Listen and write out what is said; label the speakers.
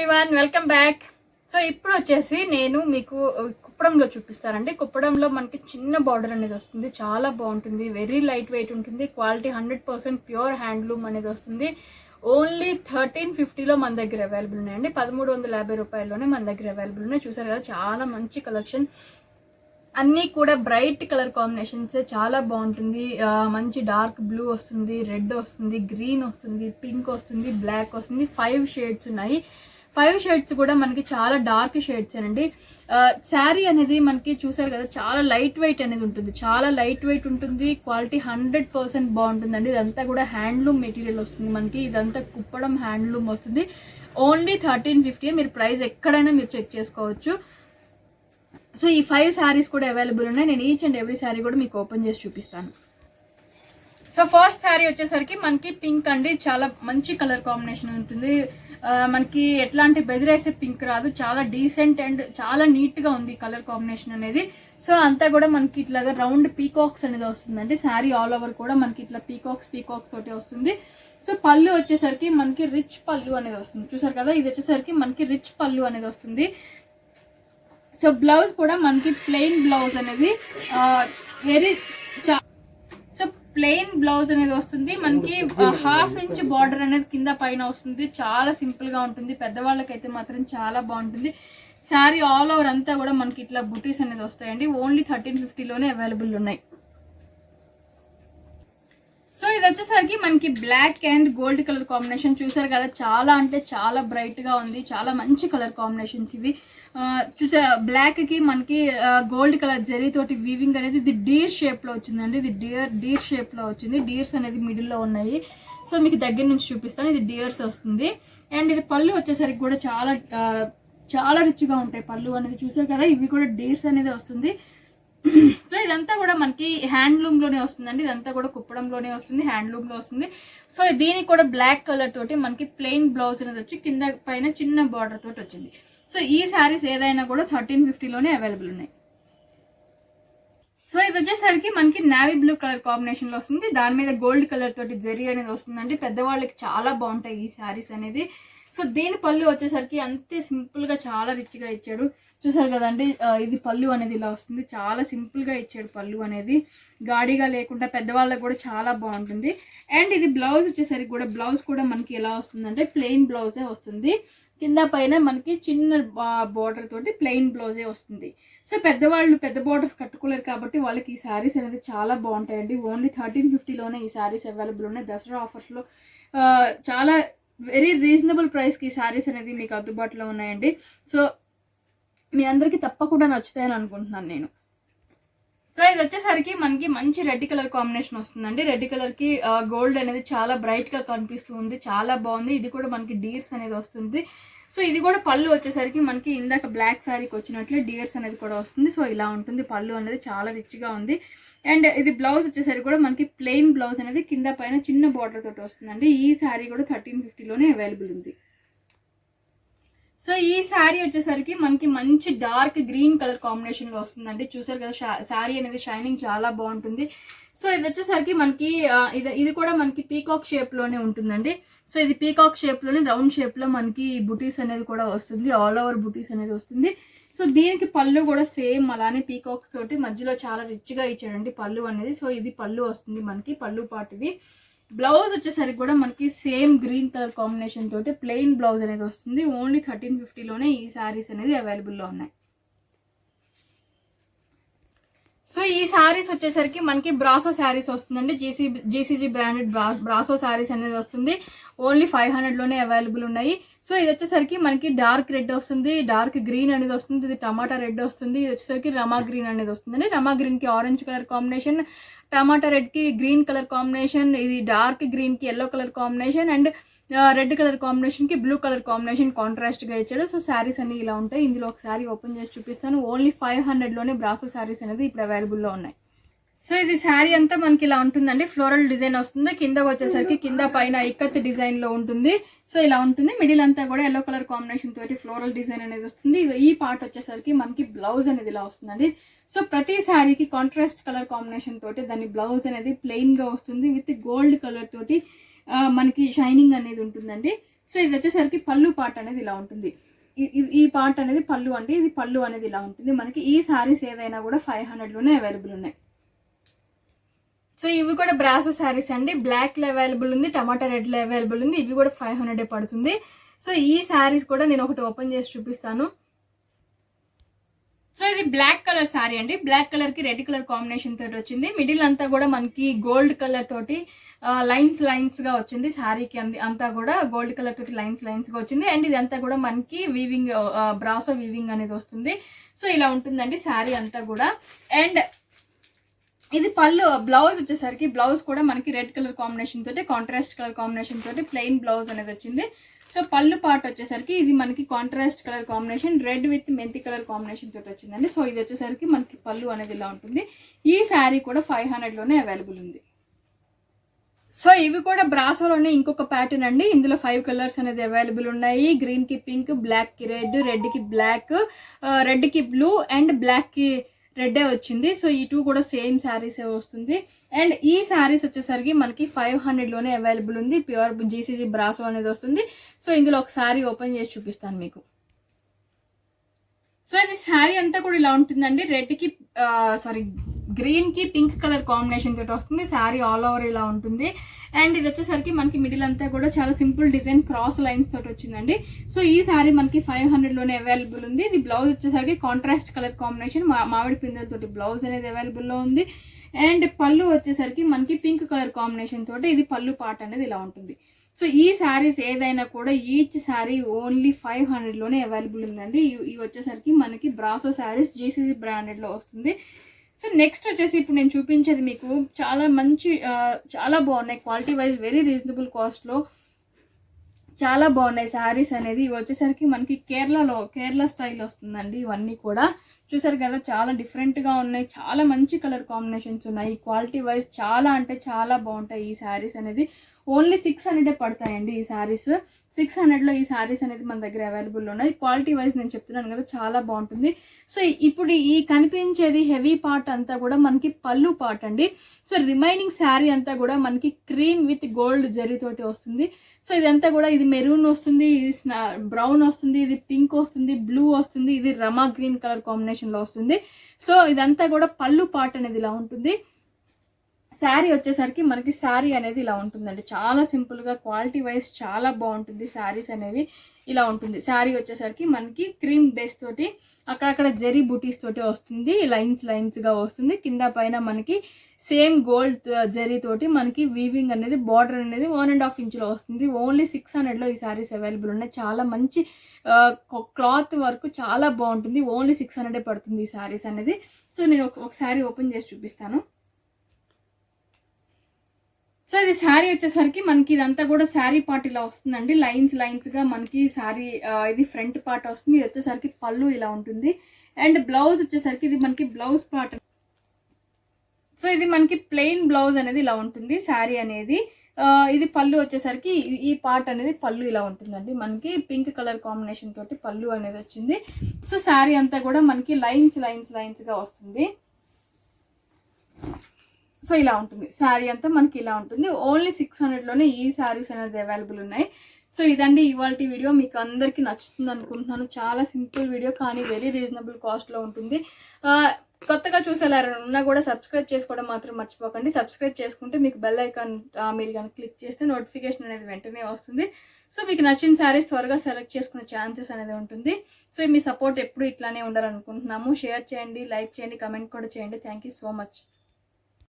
Speaker 1: Everyone, welcome back. So ఇప్పుడు వచ్చేసి నేను మీకు కుప్పడంలో చూపిస్తానండి. కుప్పడంలో మనకి చిన్న బార్డర్ అనేది వస్తుంది, చాలా బాగుంటుంది, వెరీ లైట్ వెయిట్ ఉంటుంది, క్వాలిటీ 100% ప్యూర్ హ్యాండ్లూమ్ అనేది వస్తుంది. ఓన్లీ 1350లో మన దగ్గర అవైలబుల్ ఉన్నాయండి. 1350 రూపాయల్లోనే మన దగ్గర అవైలబుల్ ఉన్నాయి. చూసారు కదా, చాలా మంచి కలెక్షన్, అన్నీ కూడా బ్రైట్ కలర్ కాంబినేషన్స్, చాలా బాగుంటుంది. మంచి డార్క్ బ్లూ వస్తుంది, రెడ్ వస్తుంది, గ్రీన్ వస్తుంది, పింక్ వస్తుంది, బ్లాక్ వస్తుంది. 5 షేడ్స్ ఉన్నాయి. 5 షేడ్స్ కూడా మనకి చాలా డార్క్ షేడ్స్ అండి. శారీ అనేది మనకి చూసారు కదా, చాలా లైట్ వెయిట్ అనేది ఉంటుంది, చాలా లైట్ వెయిట్ ఉంటుంది, క్వాలిటీ 100% బాగుంటుందండి. ఇదంతా కూడా హ్యాండ్లూమ్ మెటీరియల్ వస్తుంది మనకి, ఇదంతా కుప్పడం హ్యాండ్లూమ్ వస్తుంది. ఓన్లీ 1350. మీరు ప్రైస్ ఎక్కడైనా మీరు చెక్ చేసుకోవచ్చు. సో ఈ 5 శారీస్ కూడా అవైలబుల్ ఉన్నాయి. నేను ఈచ్ అండ్ ఎవ్రీ శారీ కూడా మీకు ఓపెన్ చేసి చూపిస్తాను. సో ఫస్ట్ శారీ వచ్చేసరికి మనకి పింక్ అండి, చాలా మంచి కలర్ కాంబినేషన్ ఉంటుంది. మనకి ఎట్లాంటి బెదిరేసే పింక్ రాదు, చాలా డీసెంట్ అండ్ చాలా నీట్గా ఉంది కలర్ కాంబినేషన్ అనేది. సో అంతా కూడా మనకి ఇట్లాగా రౌండ్ పీకాక్స్ అనేది వస్తుందండి. శారీ ఆల్ ఓవర్ కూడా మనకి ఇట్లా పీకాక్స్ తోటి వస్తుంది. సో పళ్ళు వచ్చేసరికి మనకి రిచ్ పళ్ళు అనేది వస్తుంది. చూసారు కదా, ఇది వచ్చేసరికి మనకి రిచ్ పళ్ళు అనేది వస్తుంది. సో బ్లౌజ్ కూడా మనకి ప్లెయిన్ బ్లౌజ్ అనేది సో ప్లెయిన్ బ్లౌజ్ అనేది వస్తుంది మనకి. 1/2 ఇంచ్ బార్డర్ అనేది కింద పైన వస్తుంది, చాలా సింపుల్ గా ఉంటుంది. పెద్దవాళ్ళకైతే మాత్రం చాలా బాగుంటుంది. శారీ ఆల్ ఓవర్ అంతా కూడా మనకి ఇట్లా బుటీస్ అనేది వస్తాయండి. ఓన్లీ 1350లోనే అవైలబుల్ ఉన్నాయి. సో ఇది వచ్చేసరికి మనకి black and gold colour combination. చూసారు కదా, చాలా అంటే చాలా బ్రైట్ గా ఉంది, చాలా మంచి కలర్ కాంబినేషన్స్ ఇవి. చూసా, బ్లాక్ కి మనకి గోల్డ్ కలర్ జరీ తోటి వీవింగ్ అనేది ఇది డీర్ షేప్ లో వచ్చిందండి. ఇది డీర్ షేప్ లో వచ్చింది. డీర్స్ అనేది మిడిల్ లో ఉన్నాయి. సో మీకు దగ్గర నుంచి చూపిస్తాను. ఇది డియర్స్ వస్తుంది. అండ్ ఇది పళ్ళు వచ్చేసరికి కూడా చాలా చాలా రిచ్గా ఉంటాయి పళ్ళు అనేది. చూసారు కదా, ఇవి కూడా డీర్స్ అనేది వస్తుంది. సో ఇదంతా కూడా మనకి హ్యాండ్లూమ్ లోనే వస్తుందండి. ఇదంతా కూడా కుప్పడంలోనే వస్తుంది, హ్యాండ్లూమ్ లో వస్తుంది. సో దీనికి కూడా బ్లాక్ కలర్ తోటి మనకి ప్లెయిన్ బ్లౌజ్ అనేది వచ్చి కింద పైన చిన్న బార్డర్ తోటి వచ్చింది. సో ఈ శారీస్ ఏదైనా కూడా 1350లోనే అవైలబుల్ ఉన్నాయి. సో ఇది వచ్చేసరికి మనకి నావీ బ్లూ కలర్ కాంబినేషన్ లో వస్తుంది. దాని మీద గోల్డ్ కలర్ తోటి జరీ అనేది వస్తుందండి. పెద్దవాళ్ళకి చాలా బాగుంటాయి ఈ శారీస్ అనేది. సో దీని పళ్ళు వచ్చేసరికి అంతే సింపుల్ గా చాలా రిచ్ గా ఇచ్చాడు. చూసారు కదండి, ఇది పళ్ళు అనేది ఇలా వస్తుంది. చాలా సింపుల్ గా ఇచ్చాడు పళ్ళు అనేది, గాడిగా లేకుండా పెద్దవాళ్ళకి కూడా చాలా బాగుంటుంది. అండ్ ఇది బ్లౌజ్ వచ్చేసరికి కూడా బ్లౌజ్ కూడా మనకి ఎలా వస్తుందంటే ప్లెయిన్ బ్లౌజే వస్తుంది. కింద పైన మనకి చిన్న బార్డర్ తోటి ప్లెయిన్ బ్లౌజే వస్తుంది. సో పెద్దవాళ్ళు పెద్ద బార్డర్స్ కట్టుకోలేరు కాబట్టి వాళ్ళకి ఈ శారీస్ అనేది చాలా బాగుంటాయండి. ఓన్లీ 1350లోనే ఈ శారీస్ అవైలబుల్ ఉన్నాయి. దసరా ఆఫర్స్లో చాలా వెరీ రీజనబుల్ ప్రైస్కి ఈ శారీస్ అనేది మీకు అందుబాటులో ఉన్నాయండి. సో మీ అందరికీ తప్పకుండా నచ్చుతాయని అనుకుంటున్నాను నేను. సో ఇది వచ్చేసరికి మనకి మంచి రెడ్ కలర్ కాంబినేషన్ వస్తుందండి. రెడ్ కలర్ కి గోల్డ్ అనేది చాలా బ్రైట్ గా కనిపిస్తుంది, చాలా బాగుంది. ఇది కూడా మనకి డీర్స్ అనేది వస్తుంది. సో ఇది కూడా పళ్ళు వచ్చేసరికి మనకి ఇందాక బ్లాక్ శారీకి వచ్చినట్లే డీర్స్ అనేది కూడా వస్తుంది. సో ఇలా ఉంటుంది పళ్ళు అనేది, చాలా రిచ్ గా ఉంది. అండ్ ఇది బ్లౌజ్ వచ్చేసరికి కూడా మనకి ప్లెయిన్ బ్లౌజ్ అనేది కింద పైన చిన్న బార్డర్ తోటి వస్తుందండి. ఈ శారీ కూడా 1350లోనే అవైలబుల్ ఉంది. సో ఈ శారీ వచ్చేసరికి మనకి మంచి డార్క్ గ్రీన్ కలర్ కాంబినేషన్ లో వస్తుందండి. చూసారు కదా, శారీ అనేది షైనింగ్ చాలా బాగుంటుంది. సో ఇది వచ్చేసరికి మనకి ఇది కూడా మనకి పీకాక్ షేప్ లోనే ఉంటుందండి. సో ఇది పీకాక్ షేప్ లోనే రౌండ్ షేప్ లో మనకి బుటీస్ అనేది కూడా వస్తుంది, ఆల్ ఓవర్ బుటీస్ అనేది వస్తుంది. సో దీనికి పళ్ళు కూడా సేమ్ అలానే పీకాక్స్ తోటి మధ్యలో చాలా రిచ్ గా ఇచ్చాడండి పళ్ళు అనేది. సో ఇది పళ్ళు వస్తుంది మనకి, పళ్ళు పార్ట్ ఇది. బ్లౌజ్ వచ్చేసరికి కూడా మనకి సేమ్ గ్రీన్ కలర్ కాంబినేషన్ తోటి ప్లెయిన్ బ్లౌజ్ అనేది వస్తుంది. ఓన్లీ 1350లోనే ఈ శారీస్ అనేది అవైలబుల్లో ఉన్నాయి. సో ఈ శారీస్ వచ్చేసరికి మనకి బ్రాసో శారీస్ వస్తుందండి. జీసీజీ బ్రాండెడ్ బ్రాసో శారీస్ అనేది వస్తుంది. ఓన్లీ 500లోనే అవైలబుల్ ఉన్నాయి. సో ఇది వచ్చేసరికి మనకి డార్క్ రెడ్ వస్తుంది, డార్క్ గ్రీన్ అనేది వస్తుంది, ఇది టమాటా రెడ్ వస్తుంది, ఇది వచ్చేసరికి రమా గ్రీన్ అనేది వస్తుందండి. రమా గ్రీన్ కి ఆరెంజ్ కలర్ కాంబినేషన్, టమాటా రెడ్ కి గ్రీన్ కలర్ కాంబినేషన్, ఇది డార్క్ గ్రీన్ కి yellow colour combination, and red colour combination కి బ్లూ కలర్ కాంబినేషన్ కాంట్రాస్ట్ గా ఇచ్చాడు. సో శారీస్ అన్ని ఇలా ఉంటాయి. ఇందులో ఒక శారీ ఓపెన్ చేసి చూపిస్తాను. ఓన్లీ 500లోనే బ్రాసో శారీస్ అనేది ఇప్పుడు అవైలబుల్లో ఉన్నాయి. సో ఇది శారీ అంతా మనకి ఇలా ఉంటుందండి. ఫ్లోరల్ డిజైన్ వస్తుంది. కింద వచ్చేసరికి కింద పైన ఇక్కత్ డిజైన్ లో ఉంటుంది. సో ఇలా ఉంటుంది. మిడిల్ అంతా కూడా ఎల్లో కలర్ కాంబినేషన్ తోటి ఫ్లోరల్ డిజైన్ అనేది వస్తుంది. ఈ పార్ట్ వచ్చేసరికి మనకి బ్లౌజ్ అనేది ఇలా వస్తుందండి. సో ప్రతి శారీకి కాంట్రాస్ట్ కలర్ కాంబినేషన్ తోటి దాని బ్లౌజ్ అనేది ప్లెయిన్ గా వస్తుంది, విత్ గోల్డ్ కలర్ తోటి మనకి షైనింగ్ అనేది ఉంటుందండి. సో ఇది వచ్చేసరికి పళ్ళు పార్ట్ అనేది ఇలా ఉంటుంది. ఈ పార్ట్ అనేది పళ్ళు అండి, ఇది పళ్ళు అనేది ఇలా ఉంటుంది మనకి. ఈ శారీస్ ఏదైనా కూడా 500లోనే అవైలబుల్ ఉన్నాయి. సో ఇవి కూడా బ్రాసో శారీస్ అండి, బ్లాక్లో అవైలబుల్ ఉంది, టమాటా రెడ్లో అవైలబుల్ ఉంది. ఇవి కూడా 500 పడుతుంది. సో ఈ శారీస్ కూడా నేను ఒకటి ఓపెన్ చేసి చూపిస్తాను. సో ఇది బ్లాక్ కలర్ శారీ అండి, బ్లాక్ కలర్కి రెడ్ కలర్ కాంబినేషన్ తోటి వచ్చింది. మిడిల్ అంతా కూడా మనకి గోల్డ్ కలర్ తోటి లైన్స్గా వచ్చింది. శారీకి అంతా కూడా గోల్డ్ కలర్ తోటి లైన్స్గా వచ్చింది. అండ్ ఇదంతా కూడా మనకి వీవింగ్, బ్రాసో వీవింగ్ అనేది వస్తుంది. సో ఇలా ఉంటుందండి శారీ అంతా కూడా. అండ్ ఇది పళ్ళు. బ్లౌజ్ వచ్చేసరికి బ్లౌజ్ కూడా మనకి రెడ్ కలర్ కాంబినేషన్ తోటి, కాంట్రాస్ట్ కలర్ కాంబినేషన్ తోటి ప్లెయిన్ బ్లౌజ్ అనేది వచ్చింది. సో పళ్ళు పార్ట్ వచ్చేసరికి ఇది మనకి contrast colour combination, red with మెంతి కలర్ కాంబినేషన్ తోటి వచ్చిందండి. సో ఇది వచ్చేసరికి మనకి పళ్ళు అనేది ఇలా ఉంటుంది. ఈ శారీ కూడా 500లోనే అవైలబుల్ ఉంది. సో ఇవి కూడా బ్రాసోలోనే ఇంకొక ప్యాటర్న్ అండి. ఇందులో 5 కలర్స్ అనేది అవైలబుల్ ఉన్నాయి. గ్రీన్కి పింక్, బ్లాక్కి రెడ్, రెడ్కి బ్లాక్, రెడ్కి బ్లూ అండ్ బ్లాక్కి రెడ్డే వచ్చింది. సో ఈ 2 కూడా సేమ్ శారీసే వస్తుంది. అండ్ ఈ శారీస్ వచ్చేసరికి మనకి 500లోనే అవైలబుల్ ఉంది. ప్యూర్ జీసీసీ బ్రాసో అనేది వస్తుంది. సో ఇందులో ఒక శారీ ఓపెన్ చేసి చూపిస్తాను మీకు. సో ఇది శారీ అంతా కూడా ఇలా ఉంటుందండి. గ్రీన్కి పింక్ కలర్ కాంబినేషన్ తోటి వస్తుంది. శారీ ఆల్ ఓవర్ ఇలా ఉంటుంది. అండ్ ఇది వచ్చేసరికి మనకి మిడిల్ అంతా కూడా చాలా సింపుల్ డిజైన్, క్రాస్ లైన్స్ తోటి వచ్చిందండి. సో ఈ శారీ మనకి 500లోనే అవైలబుల్ ఉంది. ఇది బ్లౌజ్ వచ్చేసరికి కాంట్రాస్ట్ కలర్ కాంబినేషన్, మామిడి పిందెలతోటి బ్లౌజ్ అనేది అవైలబుల్లో ఉంది. అండ్ పళ్ళు వచ్చేసరికి మనకి పింక్ కలర్ కాంబినేషన్ తోటి ఇది పళ్ళు పార్ట్ అనేది ఇలా ఉంటుంది. సో ఈ శారీస్ ఏదైనా కూడా ఈచ్ శారీ ఓన్లీ 500లోనే అవైలబుల్ ఉందండి. ఇవి వచ్చేసరికి మనకి బ్రాసో శారీస్ జీసీసీ బ్రాండెడ్లో వస్తుంది. సో నెక్స్ట్ వచ్చేసి ఇప్పుడు నేను చూపించేది మీకు చాలా బాగున్నాయి, క్వాలిటీ వైజ్ వెరీ రీజనబుల్ కాస్ట్లో చాలా బాగున్నాయి శారీస్ అనేది. ఇవి వచ్చేసరికి మనకి కేరళ స్టైల్ వస్తుందండి. ఇవన్నీ కూడా చూసారు కదా, చాలా డిఫరెంట్గా ఉన్నాయి, చాలా మంచి కలర్ కాంబినేషన్స్ ఉన్నాయి. క్వాలిటీ వైజ్ చాలా అంటే చాలా బాగుంటాయి ఈ శారీస్ అనేది. ఓన్లీ 600 పడతాయండి ఈ శారీస్. 600లో ఈ శారీస్ అనేది మన దగ్గర అవైలబుల్ ఉన్నాయి. క్వాలిటీ వైజ్ నేను చెప్తున్నాను కదా, చాలా బాగుంటుంది. సో ఇప్పుడు ఈ కనిపించేది హెవీ పార్ట్ అంతా కూడా మనకి పళ్ళు పార్ట్ అండి. సో రిమైనింగ్ శారీ అంతా కూడా మనకి క్రీమ్ విత్ గోల్డ్ జరీతోటి వస్తుంది. సో ఇదంతా కూడా ఇది మెరూన్ వస్తుంది, ఇది బ్రౌన్ వస్తుంది, ఇది పింక్ వస్తుంది, బ్లూ వస్తుంది, ఇది రమా గ్రీన్ కలర్ కాంబినేషన్లో వస్తుంది. సో ఇదంతా కూడా పళ్ళు పార్ట్ అనేది ఇలా ఉంటుంది. శారీ వచ్చేసరికి మనకి శారీ అనేది ఇలా ఉంటుందండి. చాలా సింపుల్గా, క్వాలిటీ వైజ్ చాలా బాగుంటుంది. శారీస్ అనేది ఇలా ఉంటుంది. శారీ వచ్చేసరికి మనకి క్రీమ్ బేస్ తోటి అక్కడక్కడ జెరీ బూటీస్ తోటి వస్తుంది, లైన్స్గా వస్తుంది. కింద పైన మనకి సేమ్ గోల్డ్ జెరీ తోటి మనకి వీవింగ్ అనేది, బార్డర్ అనేది 1.5 ఇంచులో వస్తుంది. ఓన్లీ 600లో ఈ శారీస్ అవైలబుల్ ఉన్నాయి. చాలా మంచి క్లాత్ వర్క్ చాలా బాగుంటుంది. ఓన్లీ 600 పడుతుంది ఈ శారీస్ అనేది. సో నేను ఒక శారీ ఓపెన్ చేసి చూపిస్తాను. సో ఇది శారీ వచ్చేసరికి మనకి ఇదంతా కూడా శారీ పార్ట్ ఇలా వస్తుందండి. లైన్స్గా మనకి శారీ ఇది ఫ్రంట్ పార్ట్ వస్తుంది. ఇది వచ్చేసరికి పళ్ళు ఇలా ఉంటుంది. అండ్ బ్లౌజ్ వచ్చేసరికి ఇది మనకి బ్లౌజ్ పార్ట్. సో ఇది మనకి ప్లెయిన్ బ్లౌజ్ అనేది ఇలా ఉంటుంది శారీ అనేది. ఇది పళ్ళు వచ్చేసరికి ఈ పార్ట్ అనేది పళ్ళు ఇలా ఉంటుందండి. మనకి పింక్ కలర్ కాంబినేషన్ తోటి పళ్ళు అనేది వచ్చింది. సో శారీ అంతా కూడా మనకి లైన్స్గా వస్తుంది. సో ఇలా ఉంటుంది శారీ అంతా మనకి ఇలా ఉంటుంది. ఓన్లీ 600లోనే ఈ శారీస్ అనేది అవైలబుల్ ఉన్నాయి. సో ఇదండి ఇవాళ వీడియో. మీకు అందరికీ నచ్చుతుంది అనుకుంటున్నాను. చాలా సింపుల్ వీడియో కానీ వెరీ రీజనబుల్ కాస్ట్లో ఉంటుంది. కొత్తగా చూసేలారన్నా కూడా సబ్స్క్రైబ్ చేసుకోవడం మాత్రం మర్చిపోకండి. సబ్స్క్రైబ్ చేసుకుంటే మీకు బెల్ ఐకాన్ మీరు కనుక క్లిక్ చేస్తే నోటిఫికేషన్ అనేది వెంటనే వస్తుంది. సో మీకు నచ్చిన శారీస్ త్వరగా సెలెక్ట్ చేసుకునే ఛాన్సెస్ అనేది ఉంటుంది. సో మీ సపోర్ట్ ఎప్పుడు ఇట్లానే ఉండాలనుకుంటున్నాము. షేర్ చేయండి, లైక్ చేయండి, కమెంట్ కూడా చేయండి. Thank you so much.